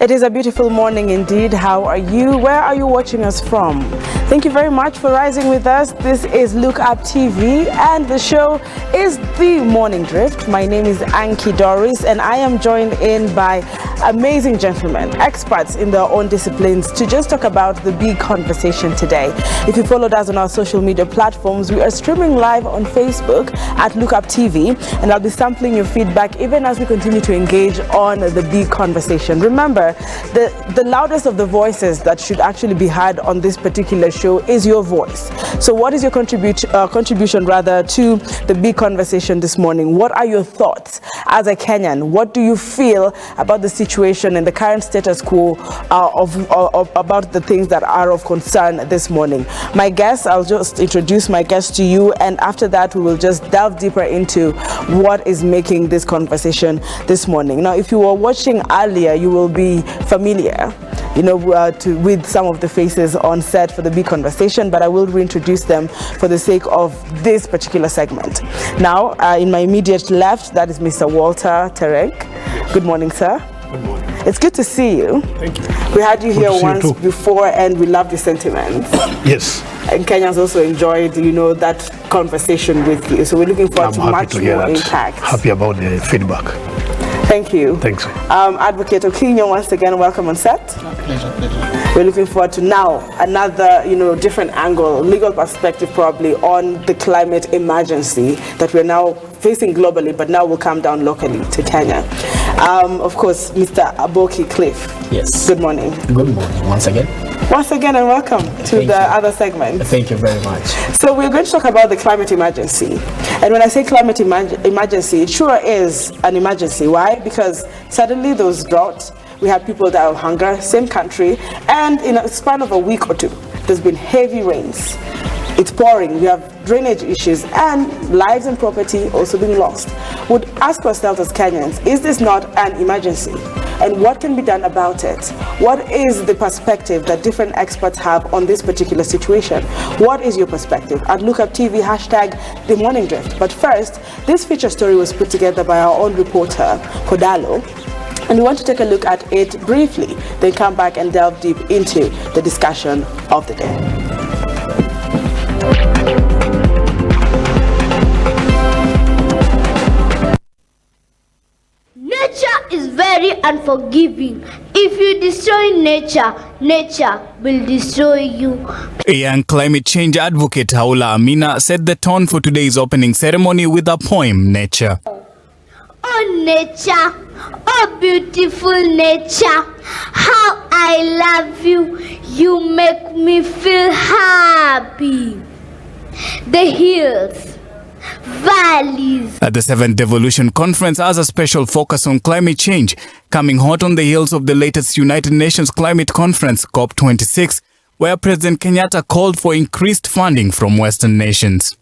It is a beautiful morning indeed. How are you? Where are you watching us from? Thank you very much for rising with us. This is Look Up TV and the show is The Morning Drift. My name is Anki Doris and I am joined in by amazing gentlemen, experts in their own disciplines to just talk about the big conversation today. If you followed us on our social media platforms, we are streaming live on Facebook at Look Up TV, and I'll be sampling your feedback even as we continue to engage on the big conversation. Remember, the loudest of the voices that should actually be heard on this particular show is your voice. So what is your contribution to the big conversation this morning? What are your thoughts as a Kenyan? What do you feel about the situation and the current status quo about the things that are of concern this morning? My guests, I'll just introduce my guests to you, and after that we will just delve deeper into what is making this conversation this morning. Now, if you were watching earlier, you will be familiar, with some of the faces on set for the big conversation, but I will reintroduce them for the sake of this particular segment. Now, in my immediate left, that is Mr. Walter Terek. Good morning, sir. Good morning. It's good to see you. Thank you. We had you here once before and we loved the sentiments. Yes. And Kenyans also enjoyed, that conversation with you. So we're looking forward to much more impact. Happy about the feedback. Thank you. Thanks. Advocate Okinyo, once again, welcome on set. Pleasure. We're looking forward to now another, different angle, legal perspective probably on the climate emergency that we're now facing globally, but now will come down locally to Kenya. Of course, Mr. Aboki Cliff. Yes. Good morning. Good morning once again. Once again, and welcome to the other segment. Thank you very much. So we're going to talk about the climate emergency. And when I say climate emergency, it sure is an emergency. Why? Because suddenly there was drought, we have people die of hunger, same country, and in a span of a week or two, there's been heavy rains. It's pouring, we have drainage issues, and lives and property also being lost. Would ask ourselves as Kenyans, is this not an emergency? And what can be done about it? What is the perspective that different experts have on this particular situation? What is your perspective? At Look Up TV, #The Morning Drift. But first, this feature story was put together by our own reporter, Kodalo, and we want to take a look at it briefly, then come back and delve deep into the discussion of the day. Nature is very unforgiving. If you destroy nature, nature will destroy you. A young climate change advocate, Haula Amina, set the tone for today's opening ceremony with a poem, Nature. Oh nature, oh beautiful nature, how I love you, you make me feel happy. The hills, valleys. At the 7th Devolution Conference has a special focus on climate change, coming hot on the heels of the latest United Nations Climate Conference, COP26, where President Kenyatta called for increased funding from Western nations.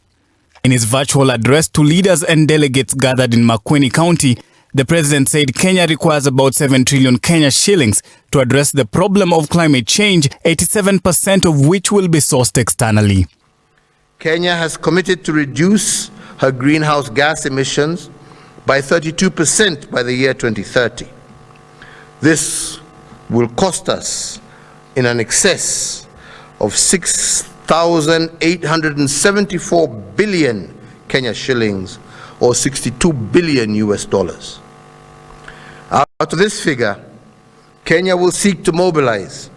In his virtual address to leaders and delegates gathered in Makueni County, the president said Kenya requires about 7 trillion Kenya shillings to address the problem of climate change, 87% of which will be sourced externally. Kenya has committed to reduce her greenhouse gas emissions by 32% by the year 2030. This will cost us in an excess of 6,874 billion Kenya shillings, or $62 billion US. Out of this figure, Kenya will seek to mobilize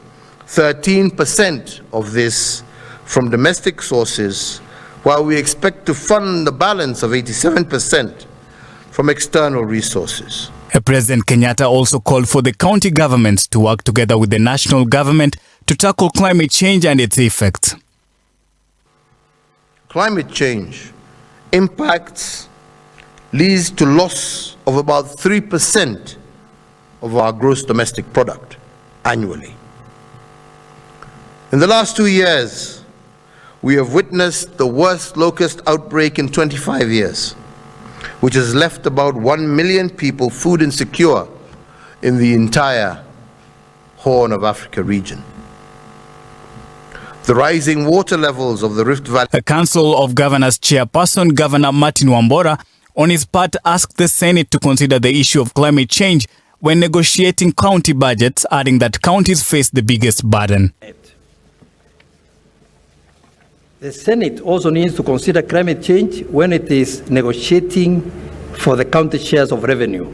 13% of this from domestic sources, while we expect to fund the balance of 87% from external resources. President Kenyatta also called for the county governments to work together with the national government to tackle climate change and its effects. Climate change impacts leads to loss of about 3% of our gross domestic product annually. In the last 2 years, we have witnessed the worst locust outbreak in 25 years, which has left about 1 million people food insecure in the entire Horn of Africa region. The rising water levels of the Rift Valley. A Council of Governors chairperson, Governor Martin Wambora, on his part asked the Senate to consider the issue of climate change when negotiating county budgets, adding that counties face the biggest burden. The Senate also needs to consider climate change when it is negotiating for the county shares of revenue.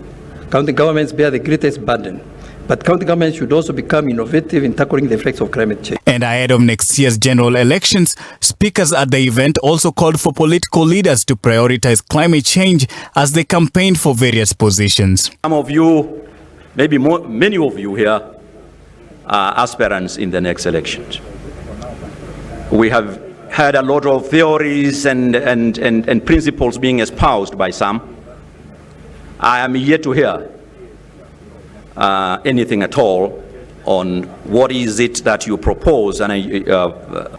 County governments bear the greatest burden, but county governments should also become innovative in tackling the effects of climate change. And ahead of next year's general elections, speakers at the event also called for political leaders to prioritize climate change as they campaigned for various positions. Some of you, maybe many of you here, are aspirants in the next elections. We have had a lot of theories and principles being espoused by some. I am yet to hear anything at all on what is it that you propose.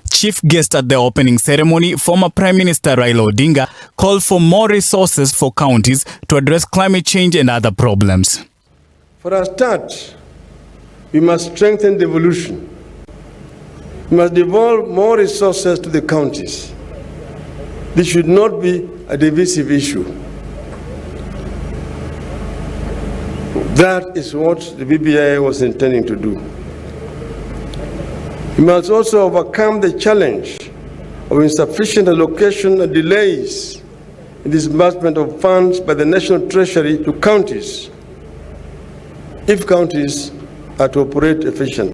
Chief guest at the opening ceremony, former Prime Minister Raila Odinga, called for more resources for counties to address climate change and other problems. For a start, we must strengthen devolution. We must devolve more resources to the counties. This should not be a divisive issue. That is what the BBI was intending to do. We must also overcome the challenge of insufficient allocation and delays in disbursement of funds by the National Treasury to counties, if counties are to operate efficiently.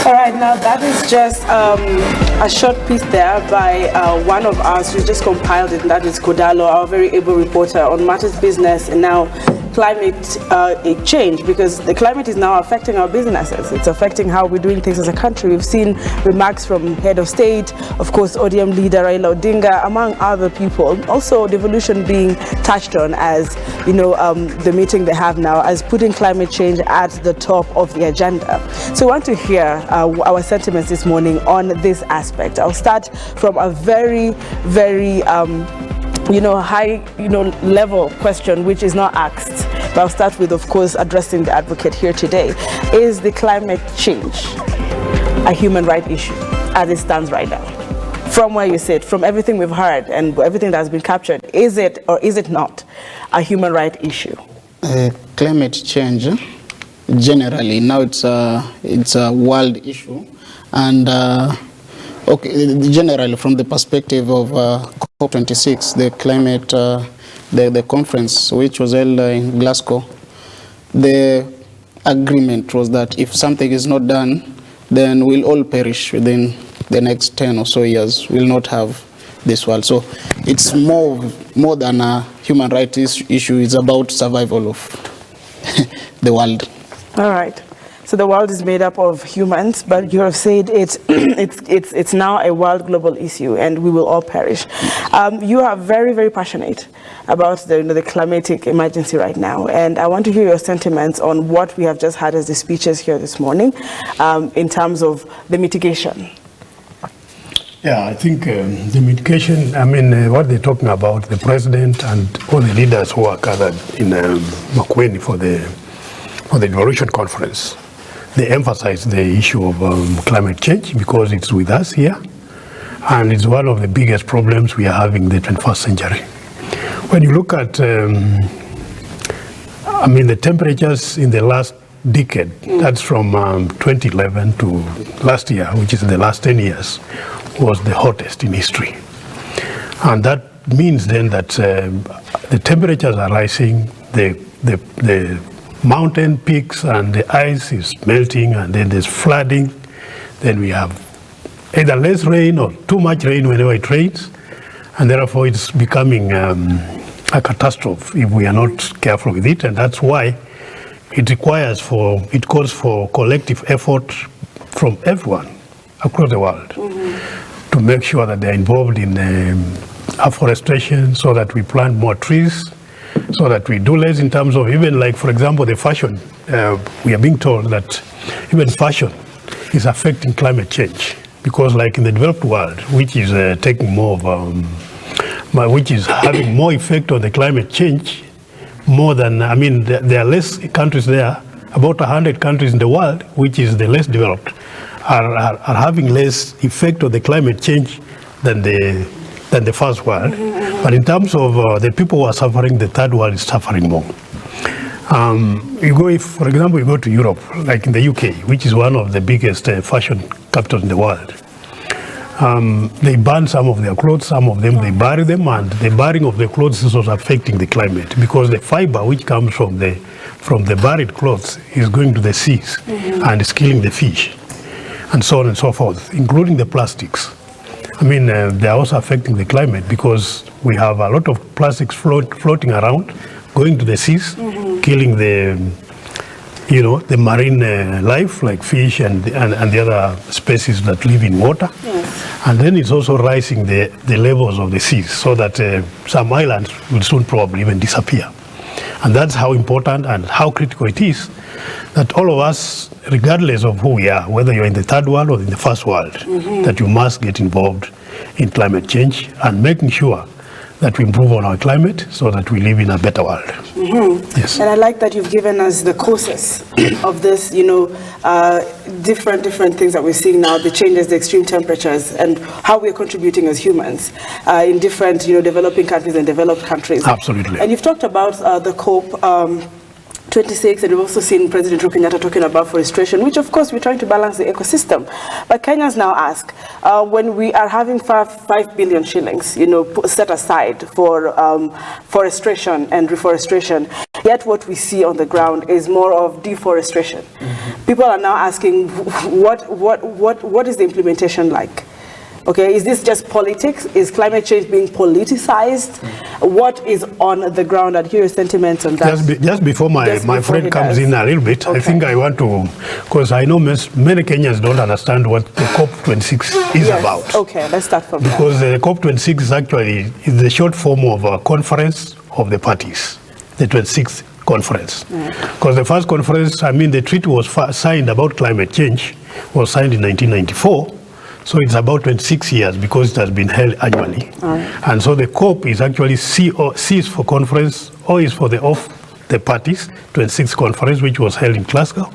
All right, now that is just a short piece there by one of us who just compiled it, and that is Kodalo, our very able reporter on matters business and now climate change, because the climate is now affecting our businesses. It's affecting how we're doing things as a country. We've seen remarks from head of state, of course, ODM leader Raila Odinga, among other people. Also, devolution being touched on as, you know, the meeting they have now as putting climate change at the top of the agenda. So we want to hear our sentiments this morning on this aspect. I'll start from a very, very high, level question, which is not asked. But I'll start with, of course, addressing the advocate here today. Is the climate change a human right issue as it stands right now? From where you sit, from everything we've heard and everything that's been captured, is it or is it not a human right issue? Climate change, generally, now it's a world issue. And generally, from the perspective of COP26, the climate, the conference which was held in Glasgow, the agreement was that if something is not done, then we'll all perish within the next 10 or so years. We'll not have this world. So it's more than a human rights issue. It's about survival of the world. All right. So the world is made up of humans, but you have said it's now a world global issue, and we will all perish. You are very, very passionate about the climatic emergency right now, and I want to hear your sentiments on what we have just had as the speeches here this morning, in terms of the mitigation. Yeah, I think the mitigation, what they're talking about, the president and all the leaders who are gathered in Makueni for the devolution conference, they emphasize the issue of climate change because it's with us here, and it's one of the biggest problems we are having in the 21st century. When you look at, the temperatures in the last decade, that's from 2011 to last year, which is the last 10 years, was the hottest in history. And that means then that the temperatures are rising, the mountain peaks and the ice is melting, and then there's flooding. Then we have either less rain or too much rain whenever it rains, and therefore it's becoming a catastrophe if we are not careful with it. And that's why it calls for collective effort from everyone across the world to make sure that they're involved in afforestation, so that we plant more trees, so that we do less in terms of even, like, for example, the fashion. We are being told that even fashion is affecting climate change, because like in the developed world, which is taking more of, which is having more effect on the climate change, more than, there are less countries there, about 100 countries in the world, which is the less developed, are having less effect on the climate change than the first world. But in terms of the people who are suffering, the third world is suffering more. For example, you go to Europe, like in the UK, which is one of the biggest fashion capitals in the world. They burn some of their clothes, some of them they bury them, and the burning of the clothes is also affecting the climate because the fiber which comes from the buried clothes is going to the seas and is killing the fish, and so on and so forth, including the plastics. I mean, they are also affecting the climate because we have a lot of plastics floating around, going to the seas, killing the marine life like fish and the other species that live in water. And then it's also rising the levels of the seas so that some islands will soon probably even disappear. And that's how important and how critical it is that all of us, regardless of who we are, whether you're in the third world or in the first world, that you must get involved in climate change and making sure that we improve on our climate so that we live in a better world. Yes. And I like that you've given us the causes of this, different things that we're seeing now, the changes, the extreme temperatures, and how we're contributing as humans in different, developing countries and developed countries. Absolutely. And you've talked about the COP 26, and we've also seen President Uhuru Kenyatta talking about forestation, which of course we're trying to balance the ecosystem. But Kenyans now ask, when we are having 5 billion shillings, set aside for forestation and reforestation, yet what we see on the ground is more of deforestation. People are now asking, what is the implementation like? Okay, is this just politics? Is climate change being politicized? What is on the ground? I'd hear your sentiments on that. Just before my friend comes in a little bit, I think I want to, because I know many Kenyans don't understand what the COP26 is about. Okay, let's start from because the COP26 is actually the short form of a conference of the parties, the 26th conference. Because the first conference, the treaty was signed about climate change, was signed in 1994. So it's about 26 years because it has been held annually. And so the COP is actually C is for conference, O is for the parties, 26th conference, which was held in Glasgow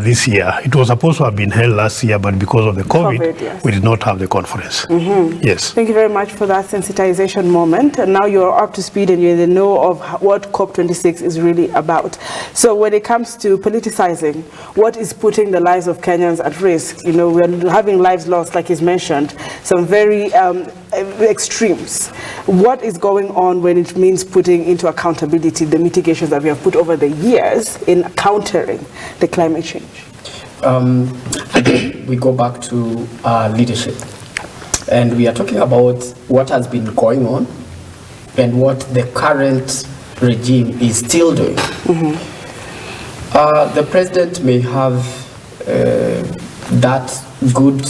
this year. It was supposed to have been held last year, but because of the COVID yes. we did not have the conference. Yes. Thank you very much for that sensitization moment. And now you're up to speed and you're in the know of what COP26 is really about. So when it comes to politicizing, what is putting the lives of Kenyans at risk? We're having lives lost, like he's mentioned, some very extremes. What is going on when it means putting into accountability the mitigations that we have put over the years in countering the climate change? Again, we go back to leadership. And we are talking about what has been going on and what the current regime is still doing. The president may have that good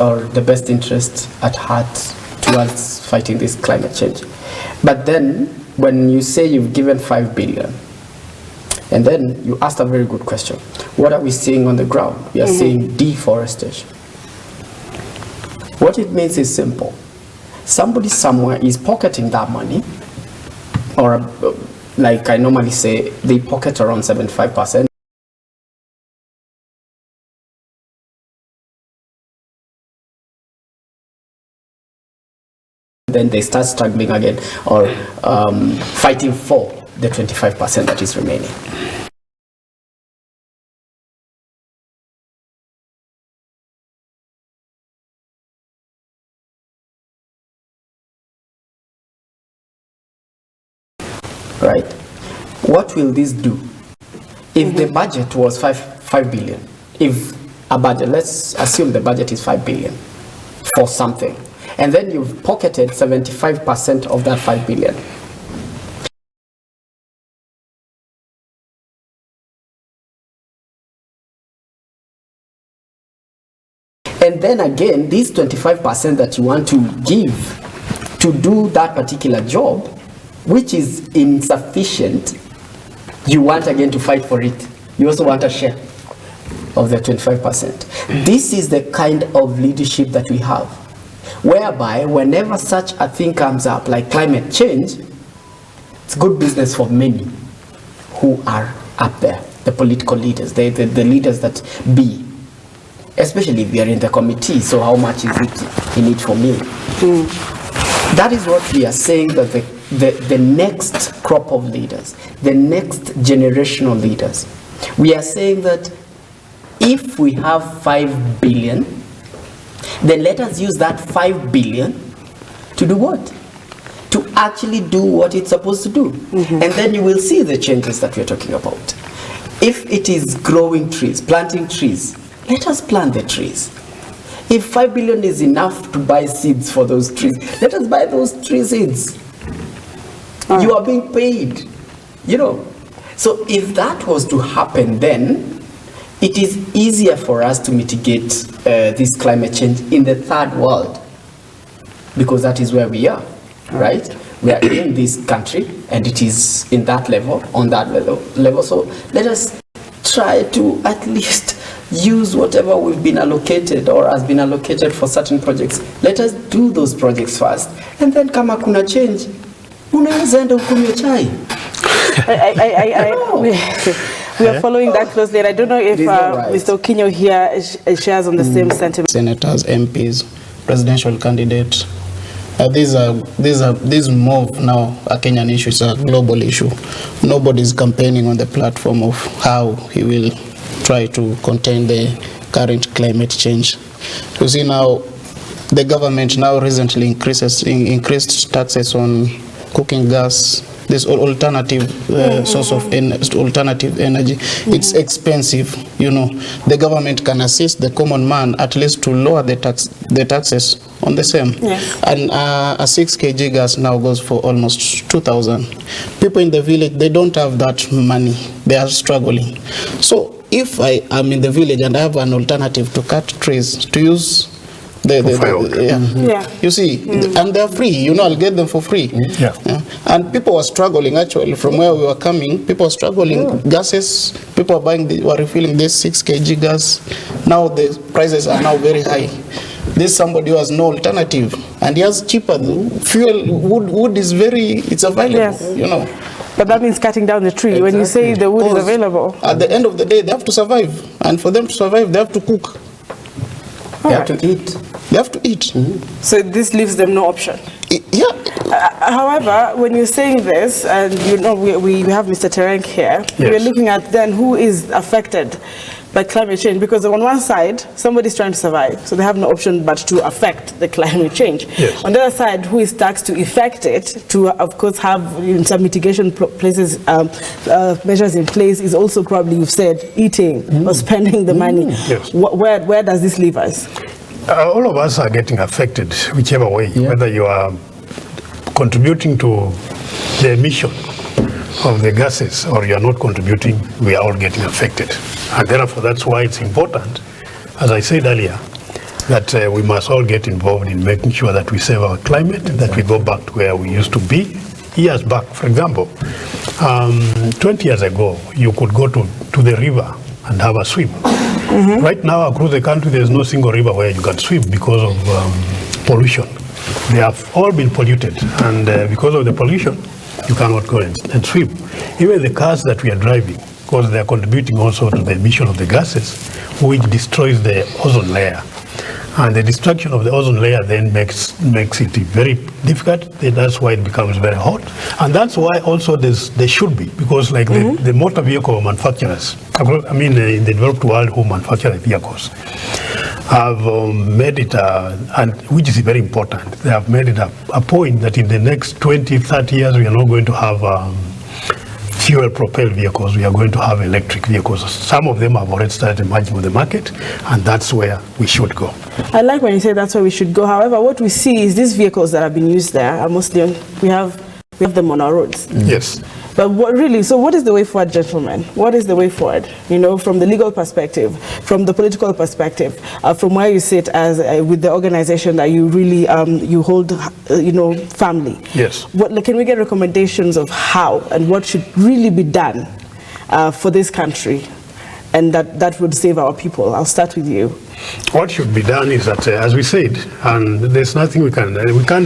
or the best interest at heart towards fighting this climate change. But then when you say you've given 5 billion, and then you asked a very good question. What are we seeing on the ground? We are seeing deforestation. What it means is simple. Somebody somewhere is pocketing that money, or like I normally say, they pocket around 75%. Then they start struggling again or fighting for the 25% that is remaining. Right. What will this do? If the budget was 5 billion, if a budget, let's assume the budget is 5 billion for something, and then you've pocketed 75% of that 5 billion. And then again, this 25% that you want to give to do that particular job, which is insufficient, you want again to fight for it. You also want a share of the 25%. This is the kind of leadership that we have, whereby whenever such a thing comes up, like climate change, it's good business for many who are up there, the political leaders, the leaders that be. especially if we are in the committee, so how much is it in it for me? That is what we are saying, that the next crop of leaders, the next generational leaders, we are saying that if we have 5 billion, then let us use that 5 billion to do what? To actually do what it's supposed to do. And then you will see the changes that we're talking about. If it is growing trees, planting trees, let us plant the trees. If 5 billion is enough to buy seeds for those trees, let us buy those tree seeds. You are being paid, you know. So if that was to happen, then it is easier for us to mitigate this climate change in the third world, because that is where we are, right? We are in this country, and it is in that level, on that level. So let us try to at least use whatever we've been allocated or has been allocated for certain projects. Let us do those projects first, and then kama kuna change, unaweza enda ukunywe chai. We are following that closely, and I don't know if Mr. Okinyo here shares on the same sentiment. Senators, MPs, presidential candidates. This move now, a Kenyan issue, is a global issue. Nobody is campaigning on the platform of how he will try to contain the current climate change. You see now, the government now recently increased taxes on cooking gas, this alternative source of alternative energy. It's expensive, you know. The government can assist the common man at least to lower the taxes on the same. Yes. And a 6 kg gas now goes for almost 2,000. People in the village, they don't have that money. They are struggling. So if I am in the village and I have an alternative to cut trees, to use you see, and they're free, you know, I'll get them for free. And people were struggling, actually, from where we were coming, people were struggling, gases, people were refilling this 6 kg gas. Now the prices are now very high. This somebody who has no alternative, and he has cheaper fuel. Wood is it's available, you know. But that means cutting down the tree. Exactly. When you say the wood is available. At the end of the day, they have to survive. And for them to survive, they have to cook. They have to eat. They have to eat. So this leaves them no option. However, when you're saying this, and you know we have Mr. Terenk here, we're looking at then who is affected by climate change, because on one side, somebody's trying to survive, so they have no option but to affect the climate change. Yes. On the other side, who is taxed to effect it, to of course have some mitigation places, measures in place, is also probably, you've said, eating or spending the money. Yes. Where does this leave us? All of us are getting affected, whichever way, whether you are contributing to the emission of the gases or you are not contributing, we are all getting affected. And therefore, that's why it's important, as I said earlier, that we must all get involved in making sure that we save our climate, that we go back to where we used to be years back. For example, 20 years ago, you could go to the river and have a swim. Right now, across the country, there's no single river where you can swim because of pollution. They have all been polluted, and because of the pollution, you cannot go and swim. Even the cars that we are driving, because they are contributing also to the emission of the gases, which destroys the ozone layer. And the destruction of the ozone layer then makes it very difficult. That's why it becomes very hot. And that's why also there should be, because like the motor vehicle manufacturers, I mean in the developed world who manufacture vehicles, have made it, and which is very important, they have made it a point that in the next 20, 30 years we are not going to have fuel-propelled vehicles, we are going to have electric vehicles. Some of them have already started emerging on the market, and that's where we should go. I like when you say that's where we should go. However, what we see is these vehicles that have been used there are mostly, we have them on our roads. Yes. But so what is the way forward, gentlemen? What is the way forward? You know, from the legal perspective, from the political perspective, from where you sit as with the organization that you really you hold, firmly. Yes. Can we get recommendations of how and what should really be done for this country, and that would save our people? I'll start with you. What should be done is that, as we said, and there's nothing we can't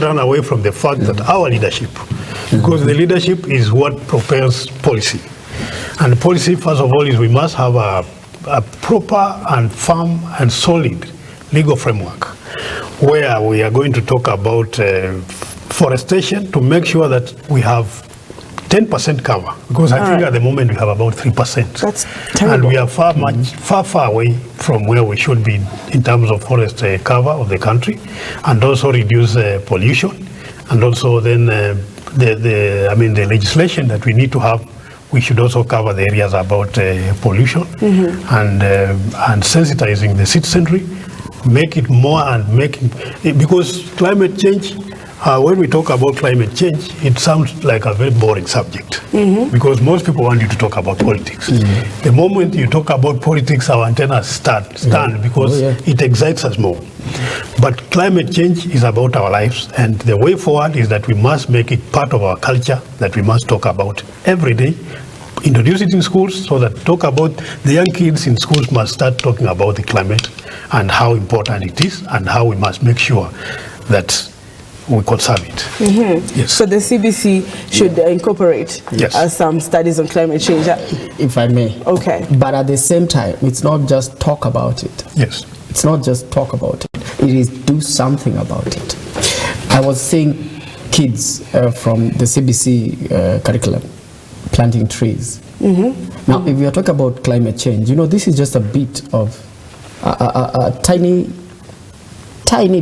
run away from the fact that our leadership, because the leadership is what propels policy. And policy, first of all, is we must have a a proper and firm and solid legal framework where we are going to talk about forestation to make sure that we have 10% cover, because I think at the moment we have about 3%. That's terrible. And we are far away from where we should be in terms of forest cover of the country, and also reduce pollution, and also then the legislation that we need to have. We should also cover the areas about pollution and sensitizing the citizenry, make it more and because climate change. When we talk about climate change, it sounds like a very boring subject because most people want you to talk about politics. The moment you talk about politics, our antennas stand because it excites us more. But climate change is about our lives, and the way forward is that we must make it part of our culture, that we must talk about every day, introduce it in schools so that talk about the young kids in schools must start talking about the climate and how important it is and how we must make sure that we conserve it. Yes. So the CBC should incorporate some studies on climate change. If I may. Okay. But at the same time, it's not just talk about it. Yes. It's not just talk about it. It is do something about it. I was seeing kids from the CBC curriculum planting trees. Now, if we are talking about climate change, this is just a bit of a tiny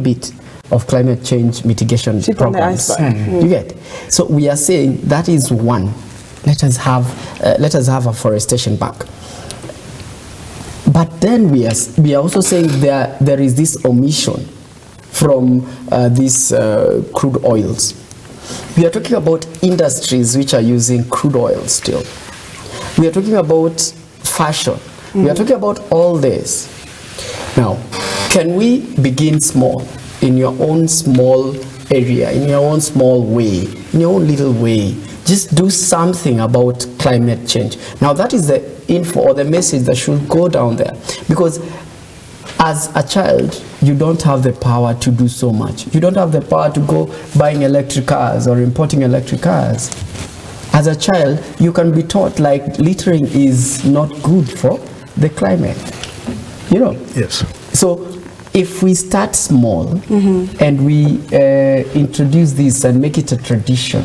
bit of climate change mitigation programs. You get? So we are saying that is one. Let us have a forestation bank. But then we are also saying there is this omission from these crude oils. We are talking about industries which are using crude oil still. We are talking about fashion. We are talking about all this. Now, can we begin small? In your own small area, in your own small way, in your own little way, just do something about climate change. Now that is the info or the message that should go down there, because as a child, you don't have the power to do so much. You don't have the power to go buying electric cars or importing electric cars. As a child, you can be taught like littering is not good for the climate. Yes. So if we start small and we introduce this and make it a tradition,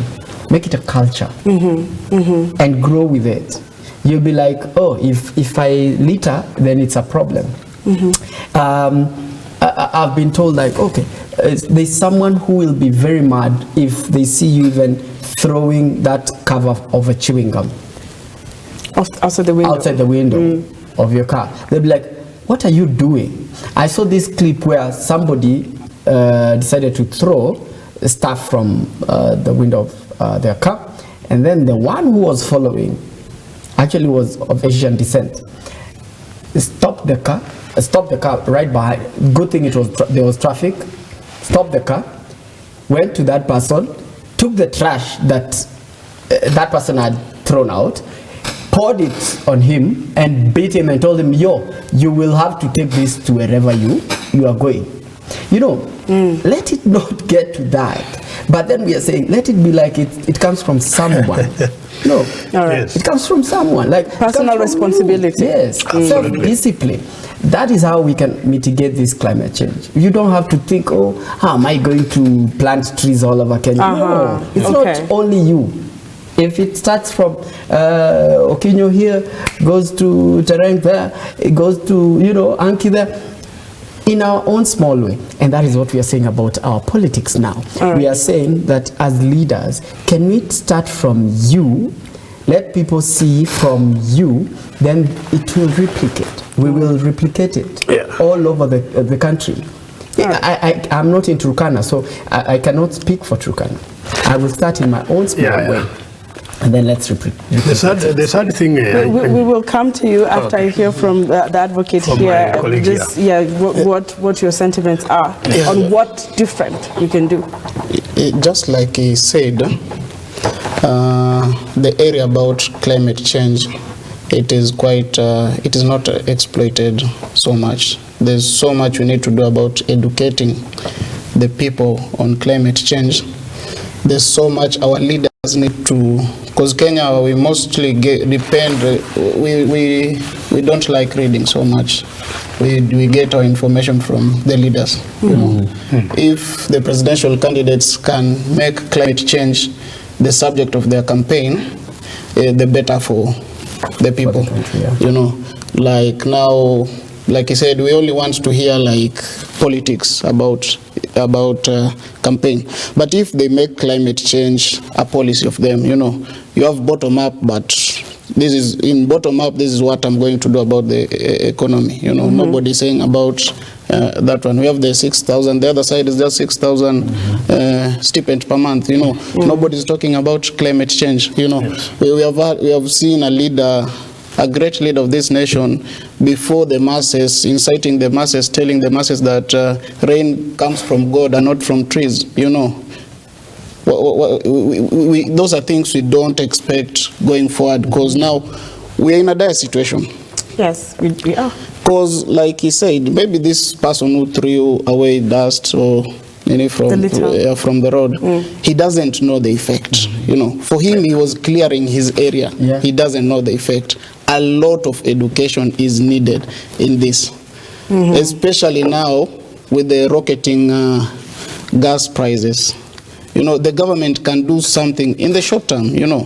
make it a culture, and grow with it, you'll be like, oh, if I litter, then it's a problem. I've been told like, okay, there's someone who will be very mad if they see you even throwing that cover of a chewing gum outside the window of your car. They'll be like, what are you doing? I saw this clip where somebody decided to throw stuff from the window of their car, and then the one who was following actually was of Asian descent. Stopped the car right behind. Good thing there was traffic. Stopped the car, went to that person, took the trash that that person had thrown out, poured it on him and beat him and told him, yo, you will have to take this to wherever you are going. Let it not get to that. But then we are saying, let it be like it comes from someone. No, it comes from someone. Like personal responsibility. Yes, self-discipline. That is how we can mitigate this climate change. You don't have to think, oh, how am I going to plant trees all over Kenya? No, it's not only you. If it starts from Okinyo here, goes to Tereng there, it goes to, Anki there, in our own small way. And that is what we are saying about our politics now. We are saying that as leaders, can we start from you, let people see from you, then it will replicate. We will replicate it all over the country. I'm not in Turkana, so I cannot speak for Turkana. I will start in my own small way. And then let's repeat. The sad thing. We will come to you after I hear from the advocate here. What your sentiments are on what different we can do. Just like he said, the area about climate change, it is not exploited so much. There's so much we need to do about educating the people on climate change. There's so much our leaders need to, because Kenya, we mostly depend, we we don't like reading so much. We get our information from the leaders. You know, if the presidential candidates can make climate change the subject of their campaign, the better for the people. You know, like now, like I said, we only want to hear like politics about campaign. But if they make climate change a policy of them, you know, you have bottom up, but this is in bottom up. This is what I'm going to do about the economy. You know, nobody's saying about that one. We have the 6,000. The other side is just 6,000 stipend per month. You know, nobody's talking about climate change. You know, we have seen a leader, a great leader of this nation, before the masses, inciting the masses, telling the masses that rain comes from God and not from trees. You know. Those are things we don't expect going forward, because now we are in a dire situation. Yes, we are. Because, like he said, maybe this person who threw away dust or from the road, he doesn't know the effect. You know, for him, he was clearing his area. He doesn't know the effect. A lot of education is needed in this, especially now with the rocketing gas prices. You know, the government can do something in the short term, you know,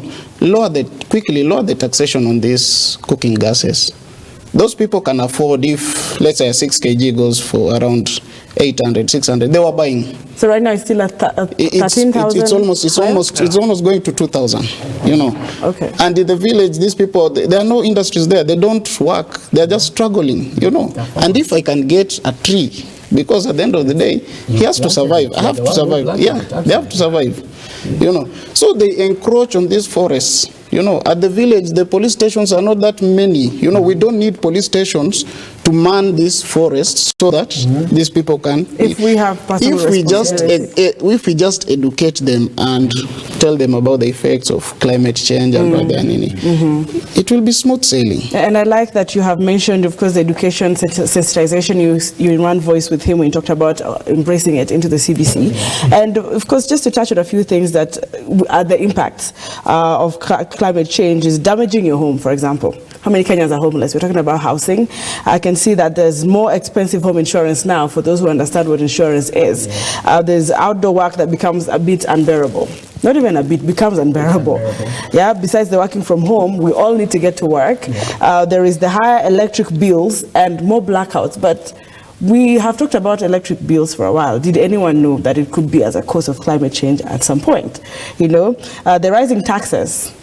quickly lower the taxation on these cooking gases. Those people can afford, if, let's say, a 6 kg goes for around 800, 600, they were buying. So right now it's still at 13,000? It's almost going to 2,000, you know. Okay. And in the village, these people, there are no industries there. They don't work. They're just struggling, you know. And if I can get a tree, because at the end of the day, he has to survive. I have to survive. Yeah, they have to survive. You know, so they encroach on these forests. You know, at the village, the police stations are not that many. You know, we don't need police stations to man these forests so that these people can. If we have if we just educate them and tell them about the effects of climate change and it will be smooth sailing. And I like that you have mentioned, of course, the education sensitization. You in one voice with him when you talked about embracing it into the CBC, and of course, just to touch on a few things that are the impacts of climate change is damaging your home, for example. How many Kenyans are homeless? We're talking about housing. I can see that there's more expensive home insurance now for those who understand what insurance is. There's outdoor work that becomes a bit unbearable. Not even a bit, becomes unbearable. Yeah, besides the working from home, we all need to get to work. There is the higher electric bills and more blackouts, but we have talked about electric bills for a while. Did anyone know that it could be as a cause of climate change at some point? You know, the rising taxes.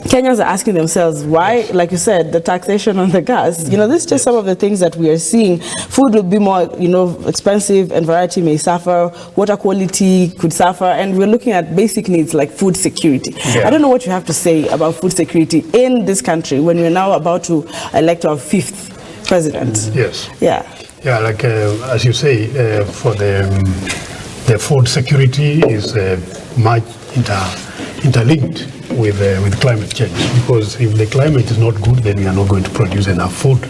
Kenyans are asking themselves why, like you said, the taxation on the gas. You know, this is just some of the things that we are seeing. Food will be more, you know, expensive, and variety may suffer. Water quality could suffer, and we're looking at basic needs like food security. I don't know what you have to say about food security in this country when we're now about to elect our 5th president. Yes. Yeah. Yeah, like as you say, for the food security is much interlinked with climate change, because if the climate is not good, then we are not going to produce enough food.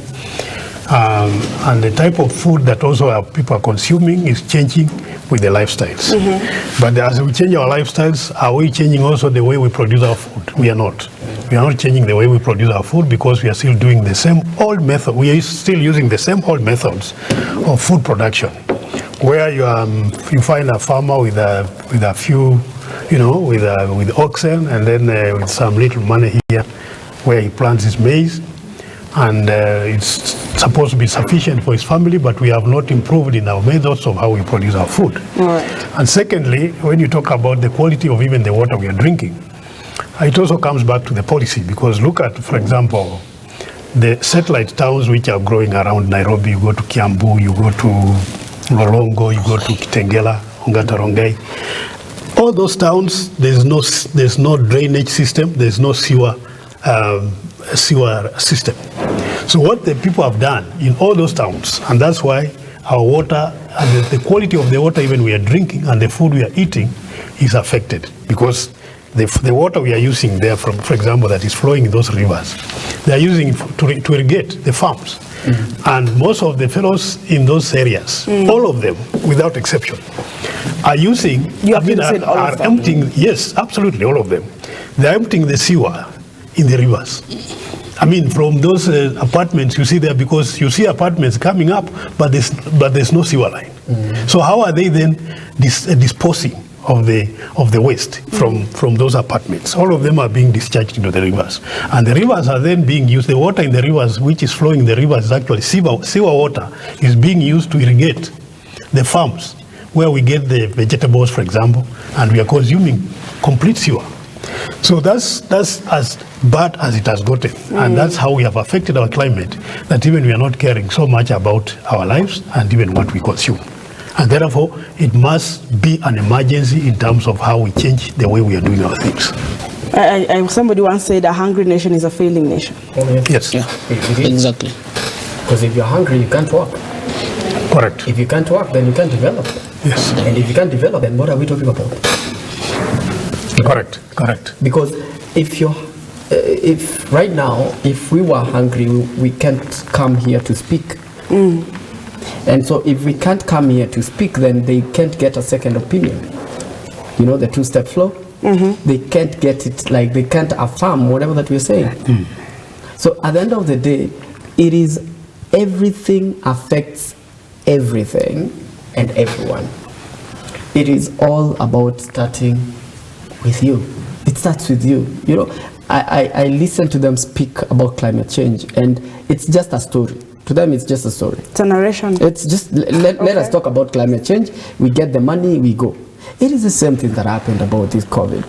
And the type of food that also our people are consuming is changing with the lifestyles. But as we change our lifestyles, are we changing also the way we produce our food? We are not. We are not changing the way we produce our food, because we are still doing the same old method. We are still using the same old methods of food production, where you find a farmer with a few, you know, with oxen, and then with some little money here, where he plants his maize, and it's supposed to be sufficient for his family, but we have not improved in our methods of how we produce our food. And secondly, when you talk about the quality of even the water we are drinking, it also comes back to the policy, because look at, for example, the satellite towns which are growing around Nairobi. You go to Kiambu, you go to Lolongo, you go to Kitengela, Ongata Rongai. All those towns, there's no drainage system, there's no sewer system. So what the people have done in all those towns, and that's why our water, and the quality of the water even we are drinking and the food we are eating is affected, because the water we are using there, from, for example, that is flowing in those rivers, they are using it to irrigate the farms. And most of the fellows in those areas, all of them, without exception, are using, are emptying, yes, absolutely, all of them. They're emptying the sewer in the rivers. I mean, from those apartments you see there, because you see apartments coming up, but there's no sewer line. So how are they then disposing of the waste from those apartments? All of them are being discharged into the rivers, and the rivers are then being used. The water in the rivers, which is flowing in the rivers, is actually sewer water, is being used to irrigate the farms where we get the vegetables, for example, and we are consuming complete sewer. So that's as bad as it has gotten, and that's how we have affected our climate, that even we are not caring so much about our lives and even what we consume. And therefore, it must be an emergency in terms of how we change the way we are doing our things. Somebody once said a hungry nation is a failing nation. Yes. Yeah, exactly. Because if you're hungry, you can't work. Correct. If you can't work, then you can't develop. Yes. And if you can't develop, then what are we talking about? Correct. Because if right now, if we were hungry, we can't come here to speak. And so if we can't come here to speak, then they can't get a second opinion. You know, the two-step flow? They can't get it, like they can't affirm whatever that we're saying. So at the end of the day, it is everything affects everything and everyone. It is all about starting with you. It starts with you. You know, I listen to them speak about climate change, and it's just a story. To them, it's just a story. It's a narration. It's just, let us talk about climate change. We get the money, we go. It is the same thing that happened about this COVID.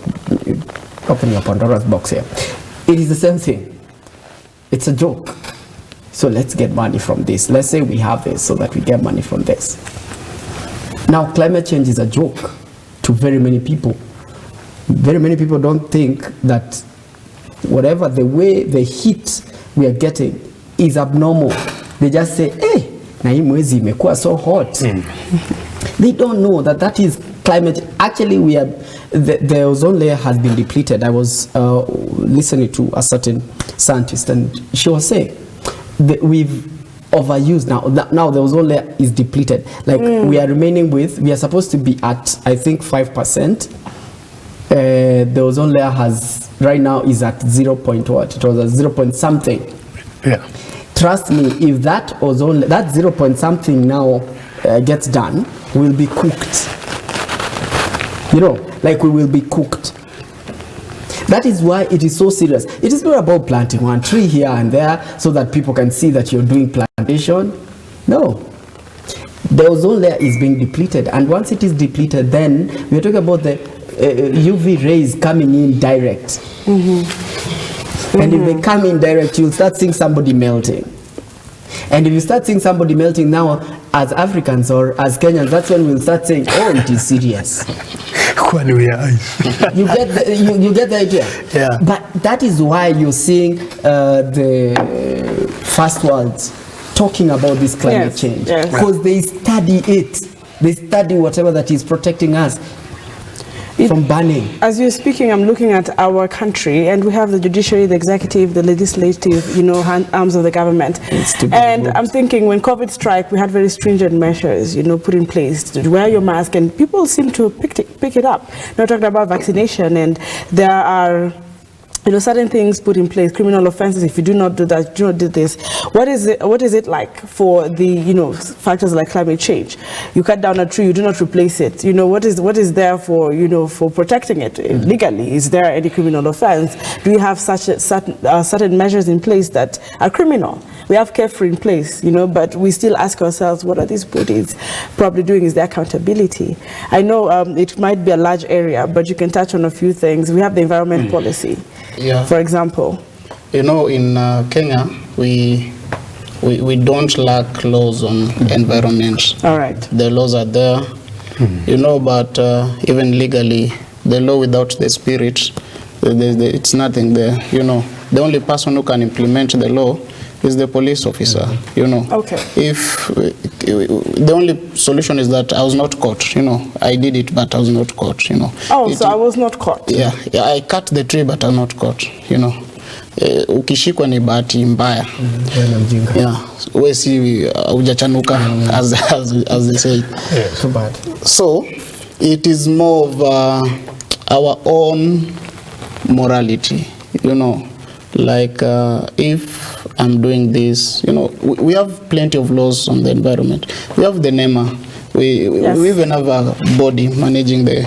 Opening up Pandora's box here. It is the same thing. It's a joke. So let's get money from this. Let's say we have this so that we get money from this. Now, climate change is a joke to very many people. Very many people don't think that whatever the way the heat we are getting is abnormal. They just say, hey, na hii mwezi imekuwa so hot. They don't know that that is climate. Actually, we are the ozone layer has been depleted. I was listening to a certain scientist, and she was saying that we've overused now the ozone layer is depleted. Like we are remaining with, we are supposed to be at, I think, 5%. The ozone layer has right now is at 0. What? It was at 0 point something. Yeah. Trust me, if that ozone, that 0 point something now gets done, we'll be cooked. You know, like we will be cooked. That is why it is so serious. It is not about planting one tree here and there so that people can see that you're doing plantation. No. The ozone layer is being depleted, and once it is depleted, then we're talking about the UV rays coming in direct. And if they come in direct, you'll start seeing somebody melting. And if you start seeing somebody melting now, as Africans or as Kenyans, that's when we'll start saying, oh, it is serious. You get the idea? Yeah. But that is why you're seeing the first worlds talking about this climate change. Because they study it. They study whatever that is protecting us from burning. As you're speaking, I'm looking at our country, and we have the judiciary, the executive, the legislative, you know, arms of the government. And I'm thinking, when COVID struck, we had very stringent measures, you know, put in place to wear your mask, and people seem to pick it up. Now talking about vaccination, and there are, you know, certain things put in place, criminal offenses. If you do not do that, do not do this. What is it like for the, you know, factors like climate change? You cut down a tree, you do not replace it. You know, what is there for, you know, for protecting it legally? Is there any criminal offense? Do we have certain measures in place that are criminal? We have carefree in place, you know, but we still ask ourselves, what are these bodies probably doing? Is there accountability? I know it might be a large area, but you can touch on a few things. We have the environment policy. Yeah. For example, you know, in Kenya, we don't lack laws on environment. All right. The laws are there, you know, but even legally, the law without the spirit, it's nothing there. You know, the only person who can implement the law is the police officer. You know. Okay. If the only solution is that I was not caught. You know, I did it, but I was not caught. You know. Oh, so I was not caught. Yeah, I cut the tree, but I'm not caught. You know. Ukishikwa ni bahati mbaya. Yeah, we see hujachanuka as they say. Yeah, too bad. So it is more of our own morality, you know, Like if I'm doing this, you know, we have plenty of laws on the environment. We have the NEMA. We even have a body managing the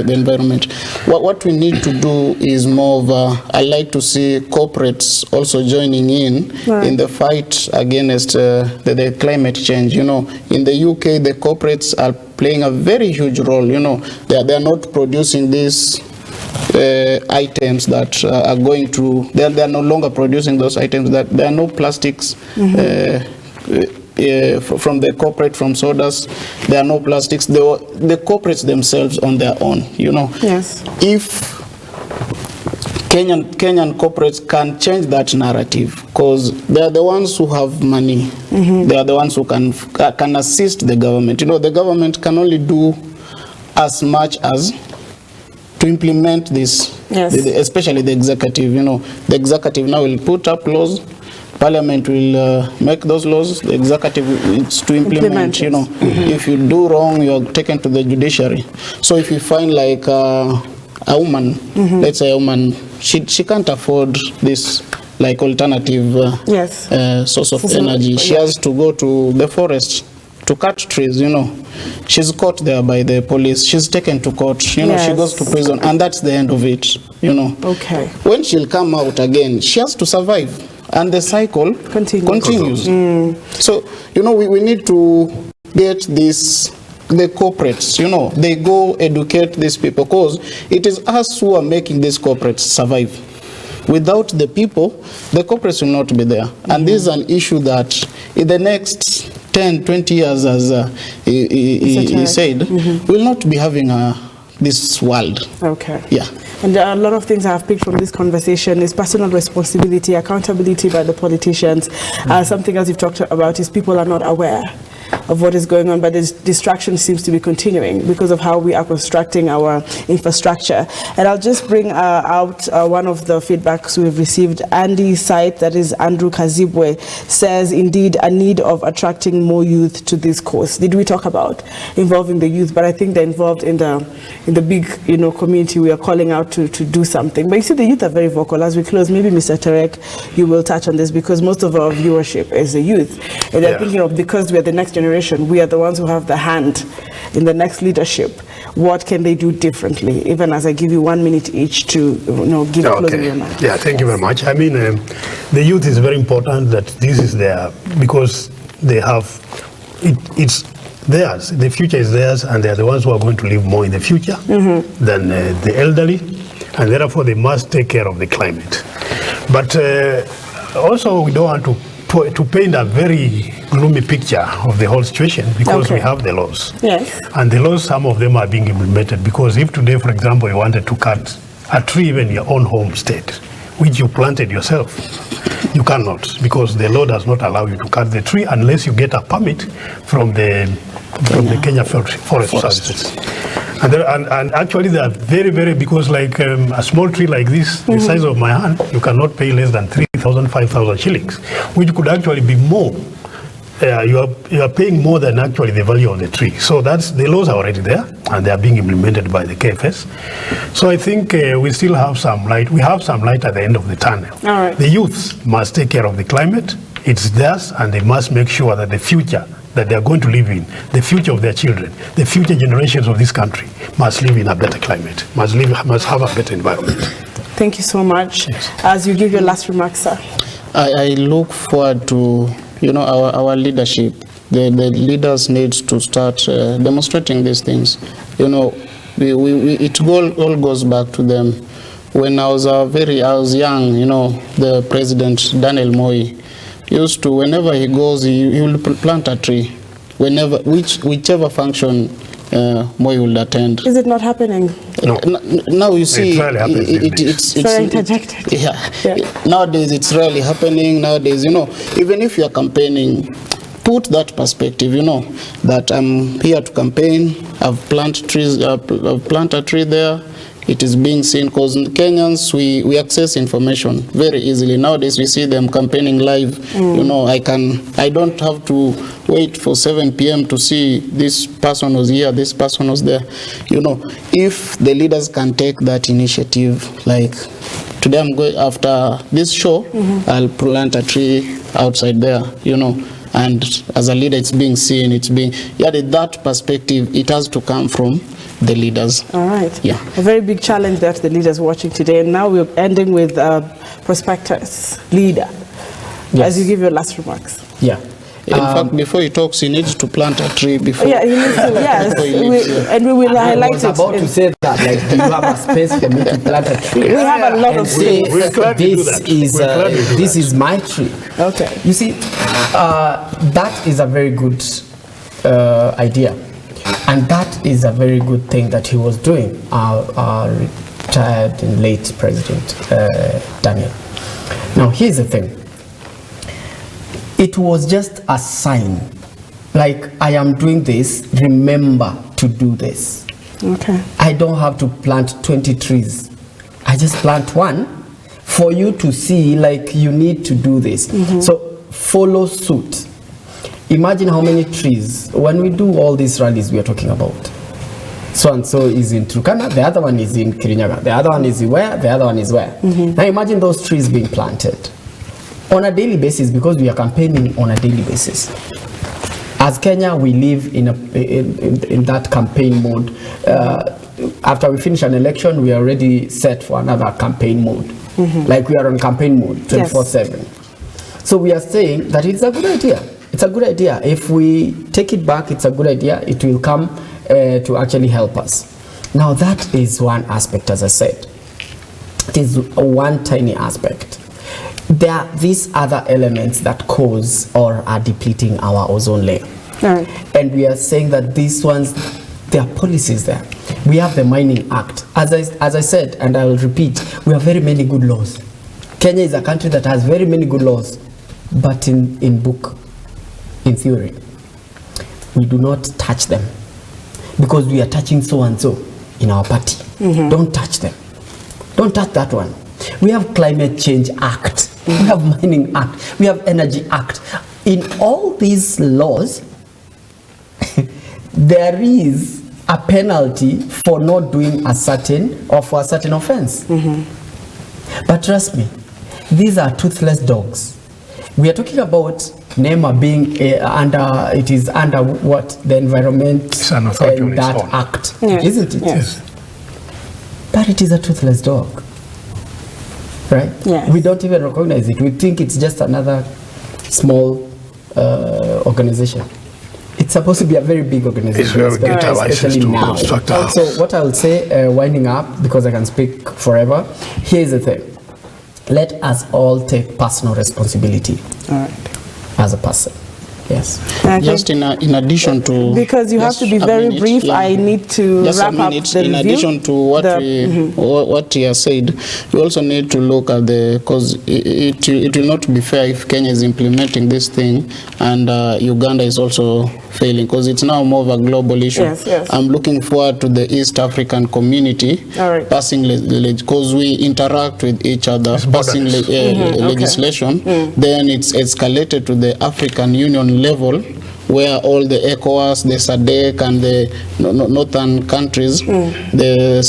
environment. What we need to do is more of I like to see corporates also joining in the fight against the climate change. You know, in the UK, the corporates are playing a very huge role. You know, they are not producing these items that are going to. They are no longer producing those items. That there are no plastics. From the corporate, from sodas, there are no plastics. The corporates themselves on their own, you know. Yes. If Kenyan corporates can change that narrative, because they are the ones who have money. They are the ones who can assist the government. You know, the government can only do as much as to implement this. Yes. Especially the executive. You know, the executive now will put up laws. Parliament will make those laws. The executive is to implement. You know, if you do wrong, you are taken to the judiciary. So if you find like a woman, let's say a woman, she can't afford this like alternative source of energy. She has to go to the forest to cut trees. You know, she's caught there by the police. She's taken to court. You know, she goes to prison, and that's the end of it. You know. Okay. When she'll come out again, she has to survive. And the cycle continues. So, you know, we need to get this, the corporates, you know, they go educate these people, because it is us who are making these corporates survive. Without the people, the corporates will not be there. And this is an issue that in the next 10, 20 years, as he said, we'll not be having this world. Okay. Yeah. And a lot of things I have picked from this conversation is personal responsibility, accountability by the politicians. Something else you've talked about is people are not aware of what is going on, but this distraction seems to be continuing because of how we are constructing our infrastructure. And I'll just bring out one of the feedbacks we've received. Andy Site, that is Andrew Kazibwe, says indeed a need of attracting more youth to this course. Did we talk about involving the youth? But I think they're involved in the big, you know, community. We are calling out to do something. But you see, the youth are very vocal. As we close, maybe Mr. Terek, you will touch on this, because most of our viewership is the youth. And they're thinking of, because we are the next generation, we are the ones who have the hand in the next leadership. What can they do differently? Even as I give you 1 minute each to, you know, give closing remarks. Yeah, thank you very much. I mean, the youth is very important that this is there, because they have, it's theirs. The future is theirs, and they're the ones who are going to live more in the future than the elderly, and therefore they must take care of the climate. But also, we don't want to paint a very gloomy picture of the whole situation, because we have the laws. Yes. And the laws, some of them are being implemented, because if today, for example, you wanted to cut a tree even in your own home state, which you planted yourself, you cannot, because the law does not allow you to cut the tree unless you get a permit from the Kenya Forest Services. And actually they are very, very, because like a small tree like this, the size of my hand, you cannot pay less than 3,000, 5,000 shillings, which could actually be more. You are paying more than actually the value of the tree. So that's, the laws are already there, and they are being implemented by the KFS. So I think we still have some light. We have some light at the end of the tunnel. All right. The youth must take care of the climate. It's theirs, and they must make sure that the future that they are going to live in, the future of their children, the future generations of this country must live in a better climate, must have a better environment. Thank you so much. Yes. As you give your last remarks, sir. I look forward to, you know, our leadership. The leaders need to start demonstrating these things. You know, it all goes back to them. When I was young, you know, the President Daniel Moi used to, whenever he goes, he will plant a tree, whichever function Moi will attend. Is it not happening? No. Now you see, it's interjected. Yeah. Nowadays it's rarely happening. Nowadays, you know, even if you are campaigning, put that perspective, you know, that I'm here to campaign. I've planted trees. I've planted a tree there. it is being seen, because Kenyans, we access information very easily. Nowadays, we see them campaigning live. You know, I don't have to wait for 7 p.m. to see this person was here, this person was there. You know, if the leaders can take that initiative, like today I'm going, after this show, I'll plant a tree outside there, you know, and as a leader, it's being seen, that perspective, it has to come from the leaders. All right. Yeah. A very big challenge that the leaders watching today. And now we're ending with prospectus leader. Yes. As you give your last remarks. Yeah. In fact, before he talks, he needs to plant a tree before. Yeah, he needs to, yes. And we will highlight it. I was about to say that, like, do you have a space for me to plant a tree? We have a lot of space. This is my tree. Okay. You see, that is a very good idea. And that is a very good thing that he was doing, our retired and late President Daniel. Now, here's the thing. It was just a sign, like, I am doing this, remember to do this. Okay. I don't have to plant 20 trees. I just plant one for you to see, like, you need to do this. So follow suit. Imagine how many trees, when we do all these rallies we are talking about. So-and-so is in Turkana, the other one is in Kirinyaga, the other one is where, the other one is where. Now imagine those trees being planted on a daily basis, because we are campaigning on a daily basis. As Kenya, we live in that campaign mode. After we finish an election, we are already set for another campaign mode. Like, we are on campaign mode 24/7. So we are saying that it's a good idea. It's a good idea. If we take it back, it's a good idea. It will come to actually help us. Now, that is one aspect, as I said. It is one tiny aspect. There are these other elements that cause or are depleting our ozone layer. Right. And we are saying that these ones, there are policies there. We have the Mining Act. As I said, and I will repeat, we have very many good laws. Kenya is a country that has very many good laws, but in book, in theory, we do not touch them, because we are touching so-and-so in our party. Don't touch them. Don't touch that one. We have Climate Change Act. We have Mining Act. We have Energy Act. In all these laws, there is a penalty for not doing a certain or for a certain offense. But trust me, these are toothless dogs. We are talking about NEMA being under what? The Environment and that Act, Yes. isn't it? Yes. But it is a toothless dog. Right? Yes. We don't even recognize it. We think it's just another small organization. It's supposed to be a very big organization. It's where we get our license to now. construct a house. So what I will say, winding up, because I can speak forever, here's the thing. Let us all take personal responsibility as a person. Yes. Just in addition to... Because you have to be very brief, I need to just wrap a up minute. the In review. addition to what he has said, we also need to look at because it will not be fair if Kenya is implementing this thing and Uganda is also failing, because it's now more of a global issue. Yes, yes. I'm looking forward to the East African community passing because we interact with each other, passing legislation. Then it's escalated to the African Union level, where all the ECOWAS, the SADC, and the northern countries, the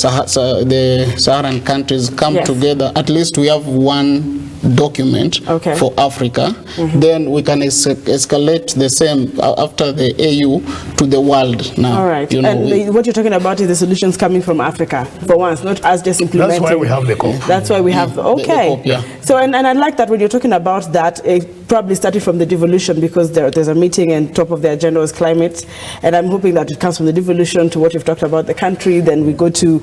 Saharan countries come together. At least we have one document for Africa. Then we can escalate the same after the AU to the world now. All right. You know, and what you're talking about is the solutions coming from Africa, for once, not us just implementing. That's why we have the COP. That's why we have, okay. The COP, So, and I like that when you're talking about that, it probably started from the devolution, because there's a meeting and top of the agenda was climate. And I'm hoping that it comes from the devolution to what you've talked about, the country, then we go to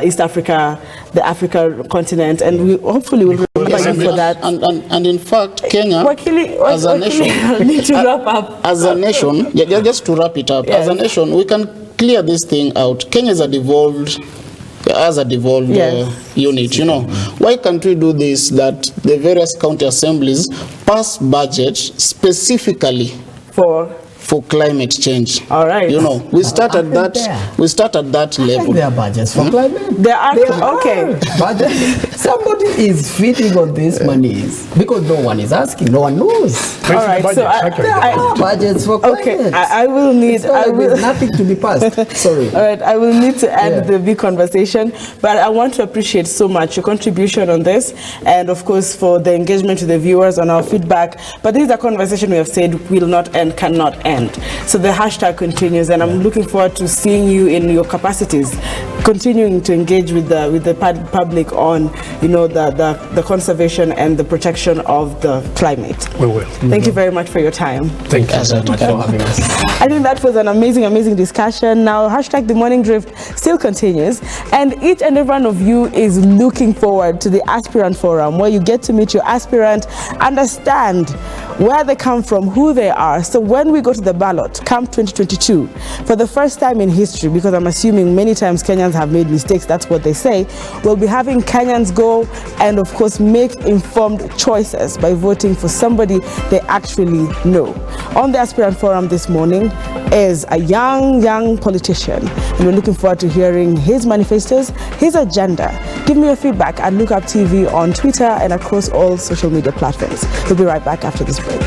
East Africa, the Africa continent, and we hopefully will remember you for that. And in fact, Kenya, as a nation, need to wrap up. As a nation, just to wrap it up, as a nation, we can clear this thing out. Kenya is a devolved unit. You know, why can't we do this? That the various county assemblies pass budget specifically for for climate change. All right. You know, we start at that level. There are budgets for climate. There are, okay. But somebody is feeding on these monies because no one is asking, no one knows. All right, so There are budgets for climate. okay, I will need, There's nothing to be passed. Sorry. All right, I will need to end Yeah. the big conversation, but I want to appreciate so much your contribution on this, and of course for the engagement with the viewers on our feedback. But this is a conversation we have said will not end, cannot end. So the hashtag continues, and I'm looking forward to seeing you in your capacities, continuing to engage with the public on, you know, the conservation and the protection of the climate. We will. Thank you very much for your time. Thank you. Thank you for having us. I think that was an amazing discussion. Now, hashtag The Morning Drift still continues, and each and every one of you is looking forward to the Aspirant Forum, where you get to meet your aspirant, understand where they come from, who they are. So when we go to the ballot, come 2022, for the first time in history, because I'm assuming many times Kenyans have made mistakes, that's what they say, we'll be having Kenyans go and of course make informed choices by voting for somebody they actually know. On the Aspirant Forum this morning is a young politician, and we're looking forward to hearing his manifestos, his agenda. Give me your feedback at Look Up TV on Twitter and across all social media platforms. We'll be right back after this break.